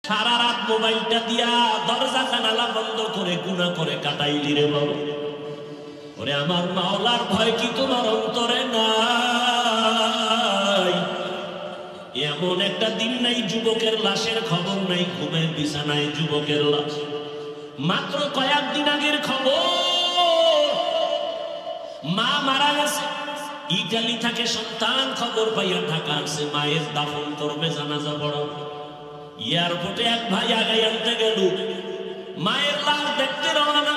সারা রাত মোবাইলটা দিয়া দরজা জানালা বন্ধ করে গুনাহ করে কাটাইলি রে বাবা। ওরে আমার মাওলার ভয় কি তোমার অন্তরে নাই? এমন একটা দিন নাই যুবকের লাশের খবর নাই, ঘুমের বিছানায় যুবকের লাশ। মাত্র কয়েকদিন আগের খবর, মা মারা গেছে। ইটালি থেকে সন্তান খবর পাইয়া ঢাকা আসছে, মায়ের দাফন করবে, জানাজা পড়াবে। এয়ারপোর্টে এক ভাই আগাই আনতে গেল, মায়ের লাশ দেখতে রওনা।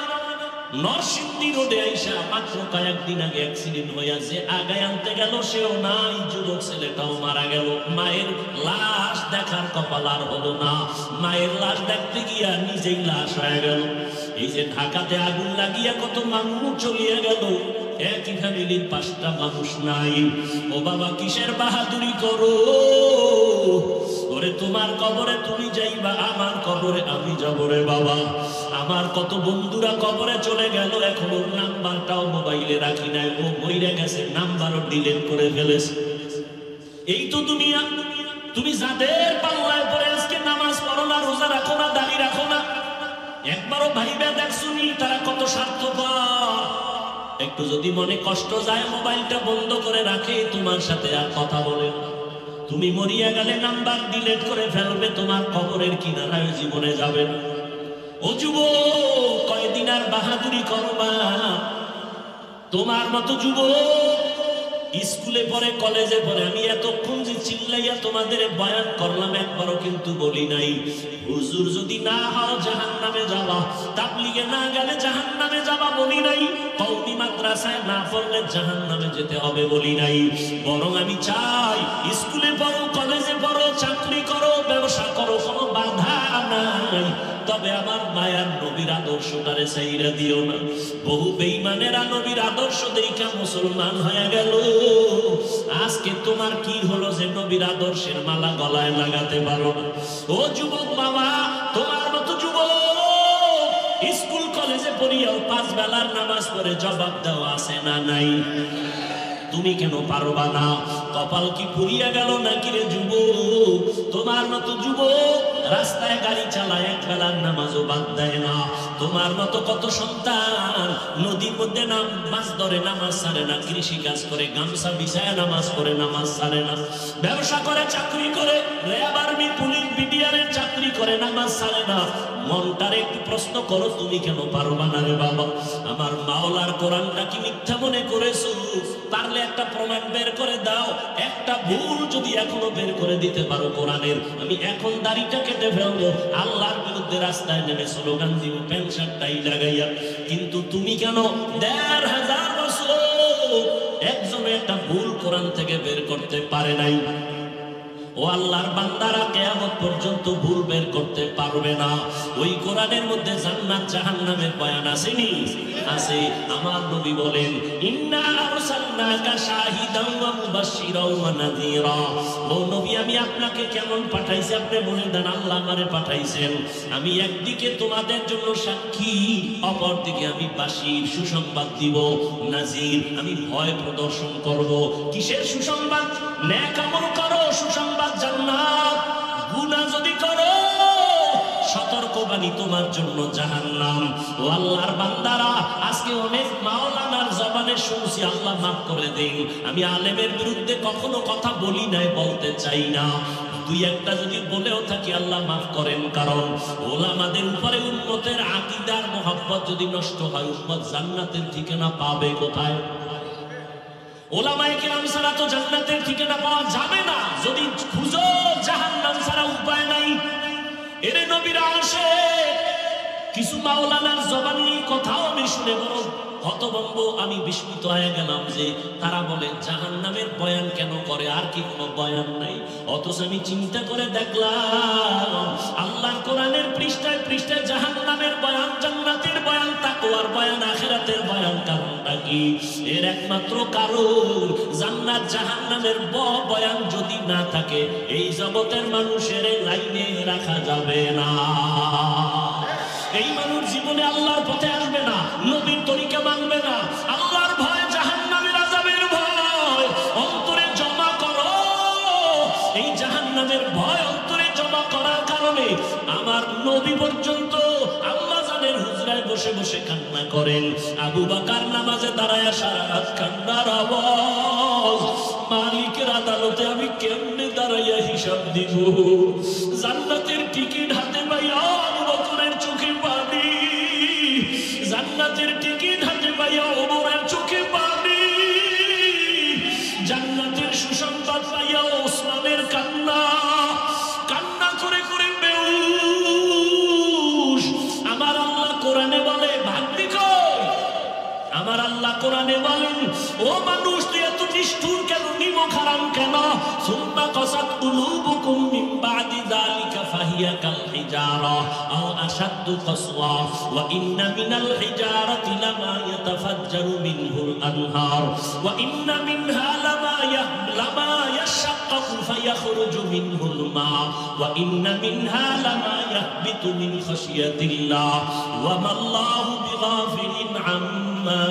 নরসিংদী রোডে আইসা মাত্র কয়েকদিন আগে অ্যাক্সিডেন্ট হইয়াছে, আগাই আনতে গেল সেও নাই, যুবক ছেলেটাও মারা গেল। মায়ের লাশ দেখার কপাল আর হলো না। মায়ের লাশ দেখতে গিয়া নিজেই লাশ হয়ে গেল। এই যে ঢাকাতে আগুন লাগিয়া কত মানুষ চলিয়া গেল, একই ফ্যামিলির 5টা মানুষ নাই। ও বাবা কিসের বাহাদুরি করো? ওরে তোমার কবরে তুমি যাইবা, আমার কবরে আমি যাব রে বাবা। আমার কত বন্ধুরা কবরে চলে গেল, এখনো নাম্বারটাও মোবাইলে রাখি নাই। ও মইরা গেছে, নাম্বারও ডিলিট করে ফেলেছে। এই তো দুনিয়া। তুমি যাদের পাল্লায় পরে আজকে নামাজ পড়ো না, রোজা রাখো না, দাড়ি রাখো না, একবারও ভাইবা দেখছুনি তারা কত স্বার্থপর। একটু যদি মনে কষ্ট যায়, মোবাইলটা বন্ধ করে রাখে, তোমার সাথে আর কথা বলে না। তুমি মরিয়া গেলে নাম্বার ডিলিট করে ফেলবে, তোমার কবরের কিনারায় জীবনে যাবে না। ও যুবক, কয়দিন আর বাহাদুরি করবা? তোমার মতো যুবক স্কুলে পড়ে, কলেজে পড়ে। আমি এতক্ষণ যে চিল্লাইয়া তোমাদের বয়ান করলাম, একবারও কিন্তু বলি নাই হুজুর যদি না হও জাহান্নামে যাবা, তাবলীগে না গেলে জাহান্নামে যাবা বলি নাই, কওমি মাদ্রাসায় না পড়লে জাহান্নামে যেতে হবে বলি নাই। বরং আমি চাই স্কুলে পড়ো, কলেজে পড়ো, চাকরি করো, ব্যবসা করো, কোনো বাধা নাই, তবে আমার মায়ার নবীর আদর্শটারে ছাইরা দিও না। বহু বেঈমানেরা নবীর আদর্শ দেখা মুসলমান হয়ে গেল। আজকে তোমার কি হলো যে নবীর আদর্শের মালা গলায় লাগাতে পারো না? ও যুবক বাবা, তোমার মতো যুবক স্কুল কলেজে পড়িয়াও 5 বেলার নামাজ পড়ে জবাব দেওয়া আছে না নাই? তুমি কেন পারবা না? কপাল কি পুড়িয়া গেল নাকি রে যুবক? তোমার মতো যুবক রাস্তায় গাড়ি চালায়, 1 বেলার নামাজও বাদ দেয় না। তোমার মতো কত সন্তান নদীর মধ্যে মাছ ধরে, নামাজ ছাড়ে না, কৃষি কাজ করে, গামছা বিছায় নামাজ পড়ে, নামাজ ছাড়ে না, ব্যবসা করে, চাকরি করে, র্যাব, আর্মি, পুলিশ, বিডিআরের চাকরি করে, নামাজ ছাড়ে না। মনটারে একটু প্রশ্ন করো, তুমি কেন পারবা না রে বাবা? আমার মাওলার কোরআনটা কি মিথ্যা মনে করেছো? পারলে একটা প্রমাণ বের করে দাও। একটা ভুল যদি এখনো বের করে দিতে পারো কোরআনের, আমি এখন দাড়িটা কেটে ফেলবো, আল্লাহর বিরুদ্ধে রাস্তায় নেমে স্লোগান দিব, প্যান্ট শার্টটাই লাগাইয়া। কিন্তু তুমি কেন 1500 বছর একজনে একটা ভুল কোরআন থেকে বের করতে পারে নাই? ও আল্লাহর বান্দারা কিয়ামত পর্যন্ত ভুল বের করতে পারবে না। ওই কোরআনের মধ্যে জান্নাত জাহান্নামের বয়ান আসেনি? আছে। আমার নবী বলেন, ইন্না আরসালনাকা শাহিদান ওয়া মুবাশশিরান ওয়া নাযীরা। ও নবী, আমি আপনাকে কেমন পাঠাইছি আপনি বলে দেন। আল্লাহ আমারে পাঠাইছেন, আমি একদিকে তোমাদের জন্য সাক্ষী, অপরদিকে আমি বাশীর, সুসংবাদ দিব, নাযীর, আমি ভয় প্রদর্শন করব। কিসের সুসংবাদ? নেক আমল করো, সুসংবাদ জান্নাত। গুনাহ যদি করো, সতর্কবাণী তোমার জন্য জাহান্নাম। ও আল্লাহর বান্দারা, আজকে অনেক মাওলানার জবানে শুনছি, আল্লাহ মাফ করে দেন, আমি আলেমের বিরুদ্ধে কখনো কথা বলি নাই, বলতে চাই না। 2-1টা যদি বলেও থাকি আল্লাহ মাফ করেন, কারণ ওলামাদের উপরে উম্মতের আকীদার মোহাব্বত যদি নষ্ট হয়, উম্মত জান্নাতের ঠিকানা পাবে কোথায়? ওলামায়ে কেরাম ছাড়া তো জান্নাতের ঠিকানা পাওয়া যাবে না। যদি খুঁজো জাহান্নাম ছাড়া উপায় নাই। এরে নবীর আশিক কিছু মাওলানার জবানে কথাও আমি শুনে বড় হতভম্ব, আমি বিস্মিত হয়ে গেলাম যে তারা বলে জাহান্নামের বয়ান কেন করে, আর কি কোনো বয়ান নাই? অথচ আমি চিন্তা করে দেখলাম আল্লাহর কোরআনের পৃষ্ঠায় পৃষ্ঠায় জাহান্নামের বয়ান, জান্নাতের বয়ান, তাকওয়ার বয়ান, আখিরাতের বয়ান। কারণটা কি? এর একমাত্র কারণ, জান্নাত জাহান্নামের বয়ান যদি না থাকে, এই জগতের মানুষের লাইনে রাখা যাবে না। এই মানুষ জীবনে আল্লাহর পথে আসবে না, নবীর তরিকা মানবে না। আল্লাহর ভয়, জাহান্নামের আযাবের ভয় অন্তরে জমা করো। এই জাহান্নামের ভয় অন্তরে জমা করার কারণে কারণে আমার নবী পর্যন্ত আম্মা জানের হুজরায় বসে বসে কান্না করেন। আবু বকর নামাজে দাঁড়ায় সারা রাত কান্নার আওয়াজ। মালিকের আদালতে আমি কেমনে দাঁড়াইয়া হিসাব দিব? জান্নাতের টিকিট হাতে পাইয়া আবু বকরের চোখে পানি, জান্নাতের টিকিট হাতে পাইয়া ওমরের চোখে পানি, জান্নাতের সুসংবাদ পাইয়া ওসমানের কান্না, কান্না করে করে বেহুশ। আমার আল্লাহ কোরআনে বলে, ভাগ্যি কই? আমার আল্লাহ কোরআনে বলেন, ও মানুষ তুই এত নিষ্ঠুর কেন, নিমক হারাম কেন? সুম্মা কাসাত কুলুবুকুম মিন বাদি যালিকা ফাহিয়া কাল হিজারা আও আশাদ্দু কাসওয়া ওয়া ইন্না মিনাল হিজারাতি লামা ইয়াতাফাজ্জারু মিনহুল আনহার ওয়া ইন্না মিনহা লামা ইয়াশাক্কাকু ফায়াখরুজু মিনহুল মা ওয়া ইন্না মিনহা লামা ইয়াহবিতু মিন খাশিয়াতিল্লাহ ওয়া মাল্লাহু বিগাফিলিন আম্মা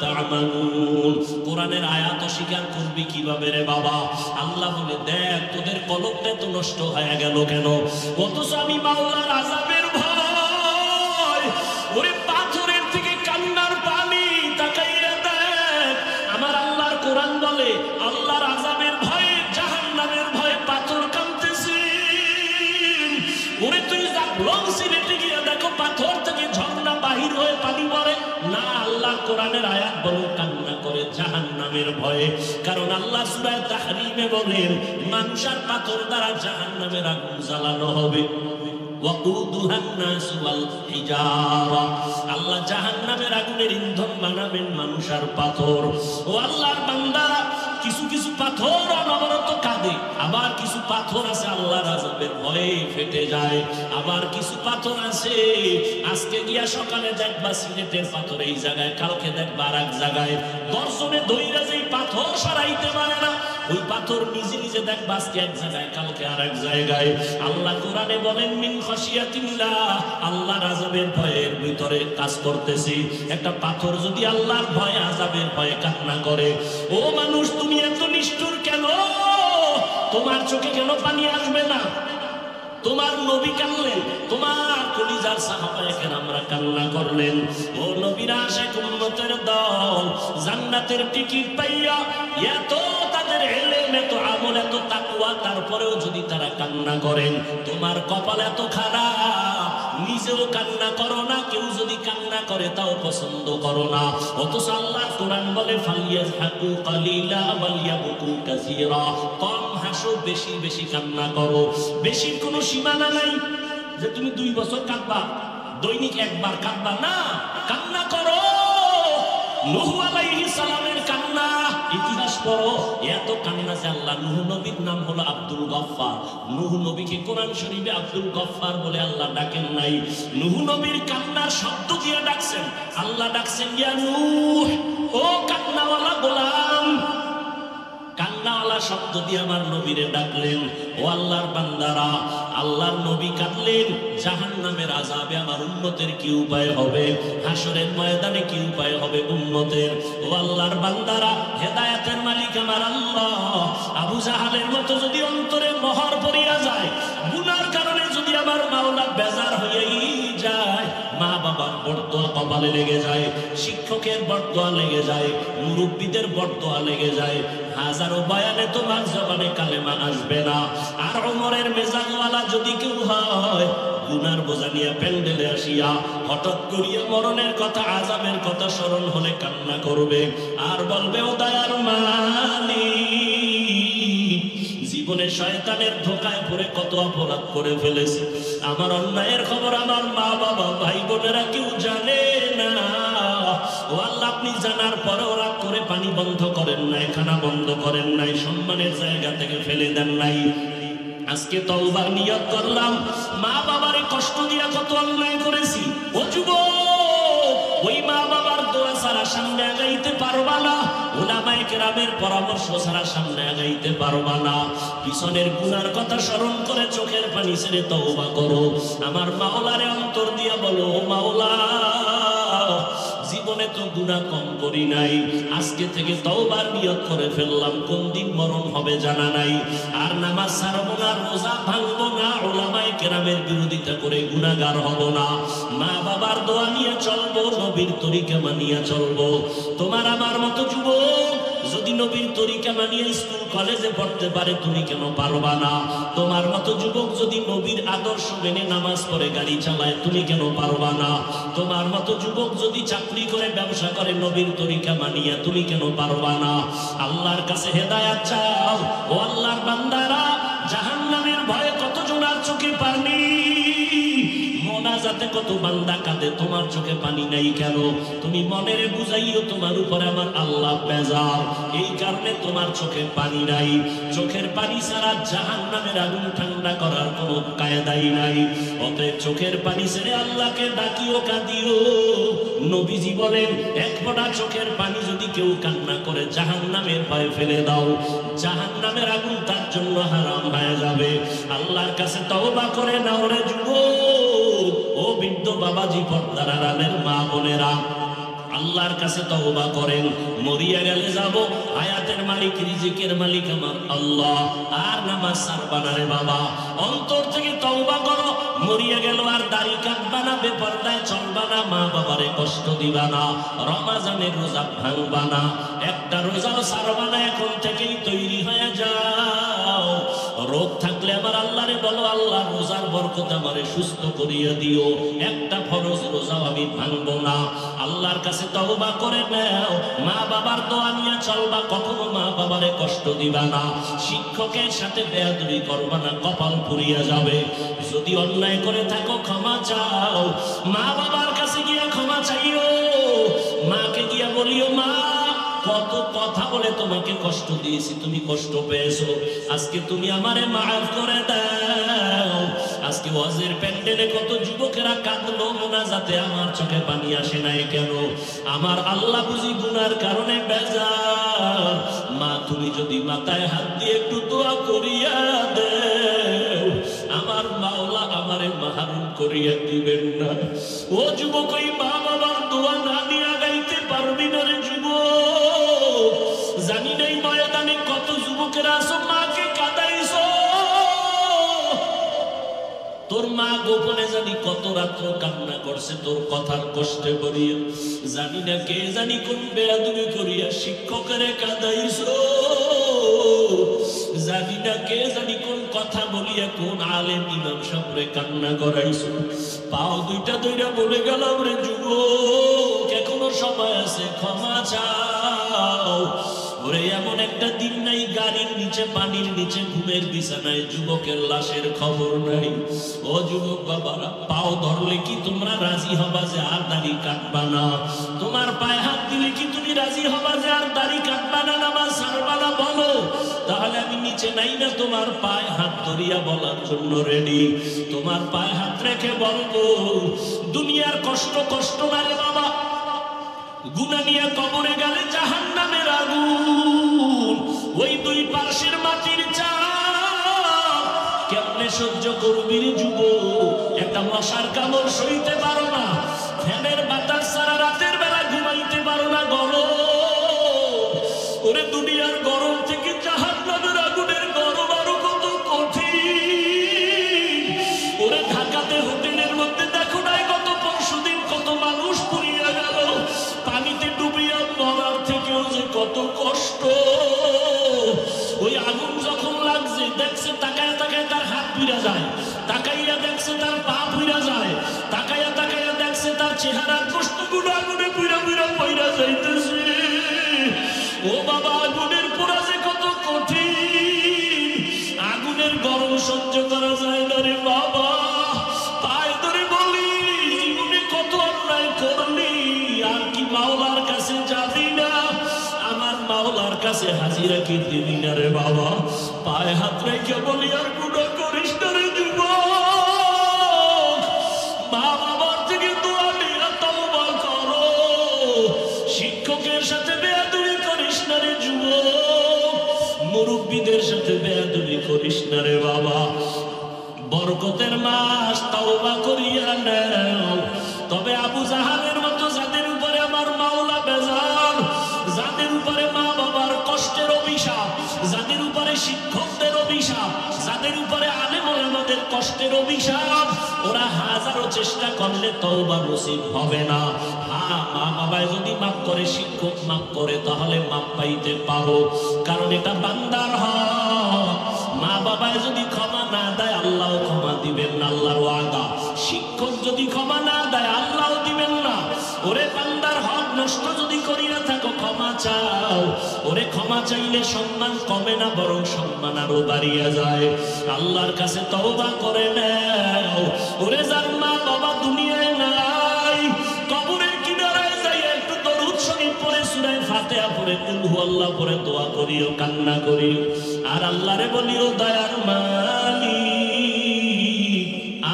তা'মালুন। কোরআনের আয়াত অস্বীকার করবি কিভাবে রে বাবা? আল্লাহ বলে, দেখ তোদের কলবটা তো নষ্ট হয়ে গেল কেন? অথচ আমি মাওলার আযাবের ভয়, ওরে পাথরের থেকে কান্নার পানি, তাকাইয়া দেখ। আমার আল্লাহর কোরআন বলে, আল্লাহর আযাবের ভয়ে, জাহান্নামের ভয়ে পাথর কাঁদতেছে। ওরে তুই লং সিলেটে গিয়ে দেখো পাথর থেকে ঝর্ণা বাহির হয়ে পানি পড়ে না। আল্লাহ কোরআনের আয়াত বলো কান্না করে জাহান্নামের ভয়ে। কারণ আল্লাহ সূরা তাহরিমে বলেন, মানুষ আর পাথর দ্বারা জাহান্নামের আগুন জ্বালানো হবে। আল্লাহ জাহান্নামের আগুনের ইন্ধন বানাবেন মানুষ আর পাথর। ও আল্লাহর বান্দারা, কিছু কিছু পাথর অনবরত কাঁদে, আবার কিছু পাথর আছে আল্লাহর আযাবের ভয়ে ফেটে যায়। আবার কিছু পাথর আছে আজকে গিয়া সকালে দেখবা সিলেটের পাথর এই জায়গায়, কালকে দেখবা আর এক জায়গায়। দর্শনে ধইরা যেই পাথর সরাইতে পারে না, ওই পাথর নিজে নিজে দেখবা আজকে এক জায়গায়, কালকে আর এক জায়গায়। আল্লাহ কোরআনে বলেন, মিন খাশিয়াতিল্লাহ, আল্লাহর আযাবের ভয়ের ভিতরে কাজ করতেছি। একটা পাথর যদি আল্লাহর ভয়ে, আযাবের ভয়ে কান্না করে, ও মানুষ তুমি এত নিষ্ঠুর কেন? তোমার চোখে কেন পানি আসবে না? তোমার নবী কাঁদলেন, তোমার কলিজার সাহাবায়ে কেরামরা কান্না করলেন। ও নবীর আশিক উম্মতের দল, জান্নাতের টিকিট পাইয়া এত তাদের ইলম, এত আমল, এত তাকওয়া, তারপরেও যদি তারা কান্না করেন, তোমার কপাল এত খারাপ, নিজেও কান্না করো না, কেউ যদি কান্না করে তাও পছন্দ করো না। অথচ আল্লাহ কোরআন বলে, ফালিয়াযহাকু কালিলা ওয়ালিয়াবকু কাসীরা, কম হাসো, বেশি বেশি কান্না করো। বেশির কোনো সীমানা নাই যে তুমি 2 বছর কাঁদবা, দৈনিক একবার কাঁদবা না, কান্না করো। নূহ আলাইহিস সালামের কান্না, ইতিহাস পড়ো, এত কান্না যে আল্লাহ নূহ নবীর নাম হলো আব্দুল গফফার। নূহ নবীকে কোরআন শরীফে আব্দুল গফফার বলে আল্লাহ ডাকেন নাই, নূহ নবীর কান্নার শব্দ দিয়ে ডাকছেন। আল্লাহ ডাকছেন, ইয়া নূহ, ও কান্নাওয়ালা গোলাম। কান্নাওয়ালা শব্দ দিয়ে আমার নবীরে ডাকলেন। ও আল্লাহর বান্দারা, আল্লাহর নবী কাঁদলেন, জাহান্নামের আযাবে আমার উম্মতের কি উপায় হবে? হাসরের ময়দানে কি উপায় হবে উম্মতের? ও আল্লাহর বান্দারা, হেদায়েতের মালিক আমার আল্লাহ। আবু জাহালের মতো যদি অন্তরে মোহর পড়িয়া যায়, গুনার কারণে যদি আমার মাওলা বেজার হইয়াই যায়, মা বাবার বরদোয়া কপালে লেগে যায়, শিক্ষকের বরদোয়া লেগে যায়, মুরব্বীদের বরদোয়া লেগে যায়, হাজারো বয়ানে তোমার জবানে কালেমা আসবে না। আর ওমরের মেজাজওয়ালা যদি কেউ হয়, গুনার বোঝা নিয়ে প্যান্ডেলে আসিয়া হঠাৎ করিয়া মরণের কথা, আযাবের কথা স্মরণ হলে কান্না করবে আর বলবে, ও দয়ার মালিক, জীবনে শয়তানের ধোঁকায় পড়ে কত অপরাধ করে ফেলেছি, আমার অন্যায়ের খবর আমার মা বাবা ভাই বোনেরা কেউ জানে না। ও আল্লাহ, আপনি জানার পরেও রাগ করে পানি বন্ধ করেন নাই, খানা বন্ধ করেন নাই, সম্মানের জায়গা থেকে ফেলে দেন নাই। আজকে তওবার নিয়ত করলাম, মা বাবারে কষ্ট দিয়া কত অন্যায় করেছি। ও যুবক, ওই মা বাবার দোয়া ছাড়া সামনে আগাইতে পারবা না, উলামায়ে কেরামের পরামর্শ ছাড়া সামনে আগাইতে পারবা না। পিছনের গুনার কথা স্মরণ করে চোখের পানি ছেড়ে তওবা করো। আমার মাওলারে অন্তর দিয়া বলো, ও মাওলা, জীবন জীবনে তো গুনাহ কম করি নাই, আজকে থেকে তওবার নিয়ত করে ফেললাম, কোন দিন মরণ হবে জানা নাই, আর নামাজ ছাড়বো না, রোজা ভাঙবো না, উলামায়ে কেরামের বিরোধিতা করে গুনাহগার হব না, মা বাবার দোয়া নিয়ে চলবো, নবীর তরিকা মানিয়ে চলবো। তোমার আমার মতো যুবক যদি নবীর তরিকা মানিয়ে স্কুল কলেজে পড়তে পারে, তুমি কেন পারবা না? তোমার মতো যুবক যদি নবীর আদর্শ মেনে নামাজ পড়ে গাড়ি চালায়, তুমি কেন পারবা না? তোমার মতো যুবক যদি চাকরি করে ব্যবসা করে নবীর তরিকা মানিয়ে, তুমি কেন পারবা না? আল্লাহর কাছে হেদায়েত চাও ও আল্লাহর বান্দারা। জাহান্নামের ভয়ে কতজনার চোখে পানি, মোনাজাতে কত বান্দা কাঁদে, তোমার চোখে পানি নাই কেন? তুমি মনের বুঝাইও তোমার উপরে আমার আল্লাহ বেজার, এই কারণে তোমার চোখে পানি নাই। চোখের পানি ছাড়া জাহান্নামের আগুন ঠান্ডা করার কোনো কায়দাই নাই। অতএব চোখের পানি ছেড়ে আল্লাহকে ডাকিও, কাঁদিও। নবীজি বলেন, এক ফোঁটা চোখের পানি যদি কেউ কান্না করে জাহান্নামের ভয়ে ফেলে দাও, জাহান্নামের আগুন তার জন্য হারাম হয়ে যাবে। আল্লাহর কাছে তওবা করে নাও রে যুবক, ও বৃদ্ধ বাবাজি, পর্দার আড়ালের মা বোনেরা, আল্লাহর কাছে তওবা করেন। মরিয়া গেলে যাব, হায়াতের মালিক, রিজিকের মালিক আমার আল্লাহ, আর নামাজ ছাড়বা না রে বাবা। অন্তর থেকে তওবা করো। মরিয়া গেল আর দাড়ি কাটবা না, বেপরদায় চলবা না, মা বাবারে কষ্ট দিবা না, রমজানের রোজা ভাঙবা না, একটা রোজাও ছাড়বা না। এখন থেকেই তৈরি হয়ে যাও। রোগ থাকলে আমার আল্লাহরে বলো, আল্লাহ রোজার বরকত আমারে সুস্থ করিয়া দিও, একটা ফরজ রোজাও আমি ভাঙবো না। আল্লাহর কাছে তওবা করে নাও। মা বাবার দোয়া নিয়ে চলবা, কখনো মা বাবারে কষ্ট দিবা না, শিক্ষকের সাথে বেয়াদবি করবা না, কপাল পুড়িয়া যাবে। যদি অন্যায় করে থাকো ক্ষমা চাও, মা বাবার কাছে গিয়া ক্ষমা চাইও। মাকে গিয়া বলিও, মা কত কথা বলে তোমাকে কষ্ট দিয়েছি, তুমি কষ্ট পেয়েছো, আজকে তুমি আমারে মাফ করে দাও। আজকে ওয়াজের প্যান্ডেলে কত যুবকেরা কাঁদলো, মোনাজাতে আমার চোখে পানি আসে নাই কেন? আমার আল্লাহ বুঝি গুনার কারণে বেজার। মা তুমি যদি মাথায় হাত দিয়ে একটু দোয়া করিয়া দেও, আমার মাওলা আমারে মাহরুম করিয়া দিবেন না। ও যুবক, ওই মা বাবার দোয়া না নিয়ে গাইতে পারবি না রে যুবক। জানি নাই ময়দানে কত যুবকেরা আছো, মাকে কাঁদাইছো। তোর মা গোপনে জানি কত রাত্র কান্না করছে তোর কথার কষ্টে পড়িয়া। জানি না কে জানি কোন বেয়াদবি করিয়া শিক্ষকের কাঁদাইছো। জানি না কে জানি কোন কথা বলিয়া কোন আলেম ইমাম সাহেবরে কান্না করাইছো। পাও দুইটা দুইটা বলে গেলাম রে যুবক, এখনো সময় আছে, ক্ষমা চাও। ওরে এমন একটা দিন নাই গাড়ির নিচে, পানির নিচে, ঘুমের বিছানায় যুবকের লাশের খবর নাই। ও যুবক বাবারা, পাও ধরলে কি তোমরা রাজি হবা যে আর দাড়ি কাটবা না? তোমার পায়ে হাত দিলে কি তুমি রাজি হবা যে আর দাড়ি কাটবা না, নামাজ ছাড়বা না? বলো, তাহলে আমি নিচে নাই না তোমার পায়ে হাত ধরিয়া বলার জন্য রেডি। তোমার পায়ে হাত রেখে বলবো, দুনিয়ার কষ্ট কষ্ট না রে বাবা। গুনাহ নিয়ে কবরে গেলে জাহান্নামের আগুন, ওই দুই পাশের মাটির চাপ কেমনে সহ্য করবি রে যুবক? একটা মশার কামড় সইতে পারো না, ফ্যানের বাতাস ছাড়া রাতের বেলা ঘুমাইতে পারো না, গরম। ওরে দুনিয়ার গরম থেকে জাহান্নামের আগুনের গরম আরো কত কঠিন। ওরে ঢাকাতে হোটেলের মধ্যে দেখো নাই কত পরশুদিন কত মানুষ পুড়িয়া গেল, পানিতে ডুবিয়া মরার থেকেও যে কত কষ্ট। ওই আগুন যখন লাগছে, দেখছে তাকায়া তাকায় তার হাত পুড়া যায়, তাকাইয়া দেখছে তার পা পুড়া যায়, তাকাইয়া তাকাইয়া দেখছে তার চেহারার কষ্টগুলো আগুনে পুড়া পুড়া পইরা যাইতেছে। ও বাবা, আগুনের পোড়া যে কত কঠিন, আগুনের গরম সহ্য করা যায় না রে বাবা। পায়ে ধরে বলি, জীবনে কত অন্যায় করলি, আর কি মাওলার কাছে যাবি না? আমার মাওলার কাছে হাজিরা কি দিবি না রে বাবা? পায়ে হাত রেখে বলি, আর গুনাহ করিস না রে যুবক। মা বাবার থেকে দোয়া নিয়ে তওবা করো। শিক্ষকের সাথে বেয়াদবি করিস না রে যুবক। মুরব্বীদের সাথে বেয়াদবি করিস না রে বাবা। বরকতের মাস, তওবা করিয়া নাও। তবে আবু জাহালের মতো যাদের উপরে আমার মাওলা বাবাদের কষ্টের অভিশাপ। ওরা হাজারো চেষ্টা করলে তওবা নসিব হবে না। হ্যাঁ, মা বাবায় যদি মাফ করে, শিক্ষক মাফ করে, তাহলে মাফ পাইতে পারো, কারণ এটা বান্দার হক। মা বাবায় যদি ক্ষমা না দেয়, আল্লাহ ক্ষমা দিবেন না, আল্লাহর ওয়াদা। শিক্ষক যদি ক্ষমা না দেয়, আল্লাহ দিবেন না। ওরে বান্দার হক নষ্ট যদি করিয়া থাকো, ক্ষমা চাও। ওরে ক্ষমা চাইলে সম্মান কমে না, বরং সম্মান আরো বাড়িয়া যায়। আল্লাহর কাছে তওবা করে নাও। ওরে যার মা বাবা দুনিয়ায় নাই, কবরের কিনারায় যাইয়া একটু দরুদ শরীফ পড়ে, সূরা ফাতিহা পড়ে, কুল হুয়াল্লাহ পড়ে দোয়া করিও, কান্না করিও, আর আল্লাহরে বলিও, দয়ার মালিক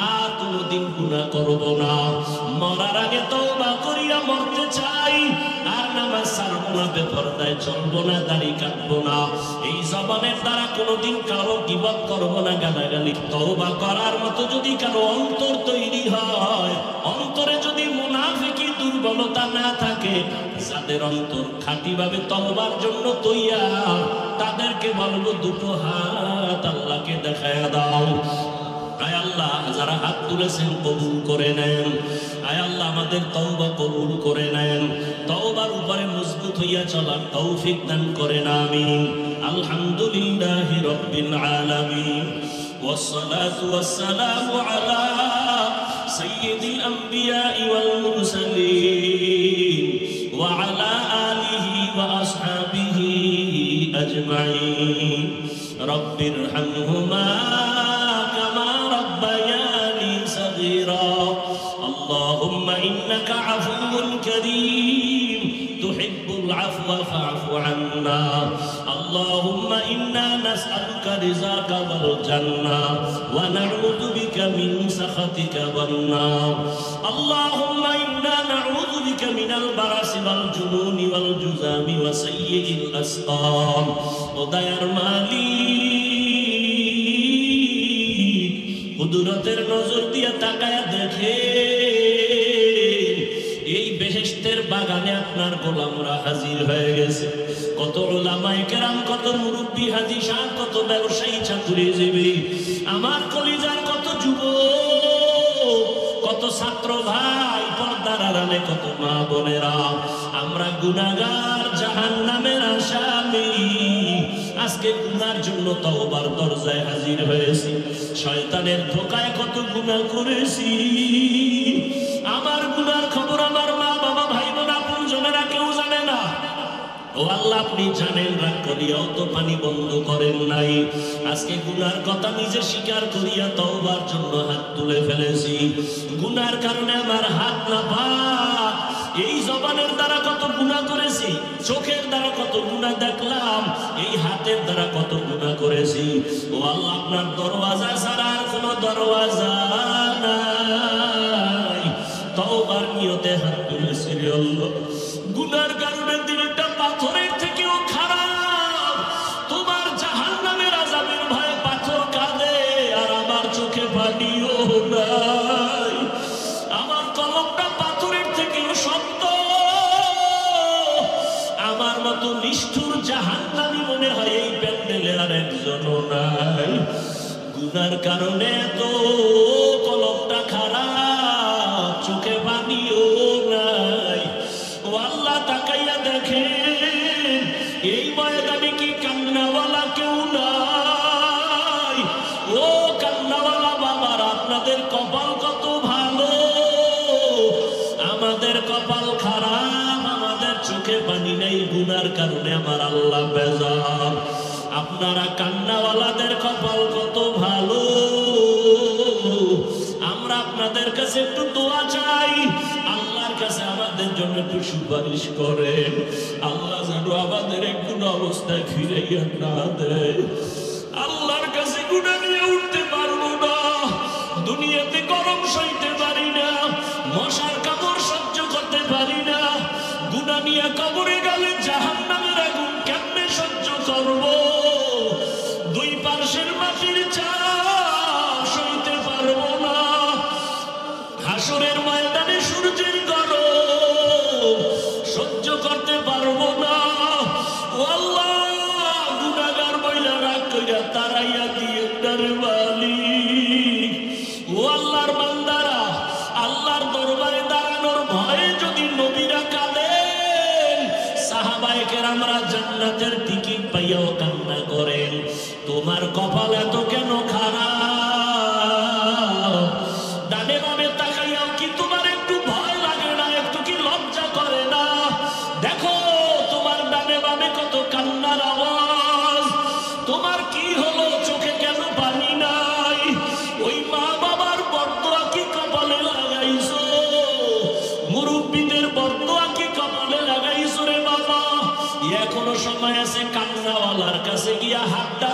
আর কোনদিন গুনাহ করব না, মরার আগে তওবা করিয়া মরতে চাই, আর নামাজ ছাড়বো না, বেপরদায় চলবো না, দাড়ি কাটবো না, এই জবানের দ্বারা কোনোদিন কারো গীবত করবো না, গালাগালি। তওবা করার মতো যদি কারো অন্তর তৈরি হয়, অন্তরে যদি মুনাফিকি দুর্বলতা না থাকে, যাদের অন্তর খাঁটিভাবে তওবার জন্য তৈয়ার, তাদেরকে বলবো দুটো হাত আল্লাহকে দেখায়া দাও। আয় আল্লাহ, যারা হাত তুলেছেন কবুল করে নেন। আয় আল্লাহ, আমাদের তওবা কবুল করে নেন। তওবার উপরে মজবুত হইয়া চলার তৌফিক দান করেন, আমিন। আলহামদুলিল্লাহি রাব্বিল আলামিন, ওয়াসসালাতু ওয়াসসালামু আলা সাইয়্যিদিল আমবিয়াই ওয়াল মুরসালিন ওয়া আলা আলিহি ওয়া আসহাবিহি আজমাইন। রব্বিরহামহুমা اللهم إنك عفو كريم تحب العفو فاعف عنا. اللهم إنا نسألك رضاك والجنة ونعوذ بك من سخطك والنار. اللهم إنا نعوذ بك من البرص والجنون والجذام وسيء الأسقام. ودير মালিক, কুদরতের নজর দিয়ে তাকায়া দেখে এই বেহেশতের বাগানে আপনার গোলামরা হাজির হয়ে গেছে। কত উলামায়ে কেরাম, কত মুরব্বী হাজী সাহেব, কত ব্যবসায়ী চাকুরিজীবী, আমার কলিজার কত যুবক, কত ছাত্র ভাই, পর্দার আড়ালে কত মা বোনেরা, আমরা গুনাহগার, জাহান্নামের আসামি। আজকে গুনার জন্য তওবার দরজায় হাজির হয়েছি। শয়তানের ধোকায় কত গুনাহ করেছি। আমার গুনার খবর আমার মা বাবা, ভাই বোন, আপনজনেরা কেউ জানে না। ও আল্লাহ, আপনি জানেন, রাগ করিয়াও তো পানি বন্ধ করেন নাই। আজকে গুনার কথা নিজে স্বীকার করিয়া তওবার জন্য হাত তুলে ফেলেছি। গুনার কারণে আমার হাত না পাক। এই জবানের দ্বারা কত গুনাহ করেছি, চোখের দ্বারা কত গুনাহ দেখলাম, এই হাতের দ্বারা কত গুনাহ করেছি। ও আল্লাহ, আপনার দরওয়াজা ছাড়া আর কোনো দরওয়াজা নাই। তওবার নিয়তে হাত তুলেছি রে আল্লাহ। গুনার কারণে দিলটা পাথরের থেকেও খারাপ। তোমার জাহান্নামের আযাবের ভয়ে পাথর কাঁদে, আর আমার চোখে পানিও নাই। আমার কলমটা পাথরের থেকেও শক্ত। আমার মতো নিষ্ঠুর জাহান্নামী মনে হয় এই প্যান্ডেলে আর একজনও নাই। গুনার কারণে তো কলমটা খারাপ, চোখে পানিও নাই। ও আল্লাহ, তাকাইয়া দেখেন এই ময়দানে কি কান্নাওয়ালা কেউ নাই? ও কান্নাওয়ালা বাবারা, আপনাদের কপাল কত ভালো, আমাদের কপাল খারাপ, আমাদের চোখে পানি নেই। গুনার কারণে আমার আল্লাহ বেজার। আপনারা কান্নাওয়ালাদের কপাল কত ভালো। আমরা আপনাদের কাছে একটু দোয়া চাই, আল্লাহর কাছে আমাদের জন্য একটু সুপারিশ করেন। আল্লাহ যেন আমাদের একটু অবস্থায় ফিরাইয়া না দেয়। আল্লাহর কাছে গুনাহ নিয়ে উঠতে পারবো না, দুনিয়াতে গরম সইতে পারি না, মশার কামড় সহ্য করতে পারি না। গুনাহ নিয়ে কবরে গেলে জাহান্নামের আগুন কেমনে সহ্য করব? দুই পার্শ্বের মাটির চাপ সইতে পারবো না। হাসরের ময়দানে সূর্যের গরম সহ্য করতে পারবো না। ও আল্লাহ, গুনাহগার বইলা রাগ কইরা তারাইয়া দিয়ে রে মালিক। তাকাইয়াও কান্না করেন। তোমার কপাল এত কেন খারাপ? ডানে বামে তাকাইয়াও কি তোমার একটু ভয় লাগে না? একটু কি লজ্জা করে না? দেখো তোমার ডানে বামে কত কান্নার আওয়াজ। তোমার কি হলো? চোখে কেন পানি নাই? ওই মা বাবার বর্দোয়া কি কপালে লাগাইছো? মুরব্বীদের বর্দোয়া কি কপালে লাগাইছো রে বাবা? এখনো সময় আছে কান্নাওয়ালার কাছে গিয়া হাতটা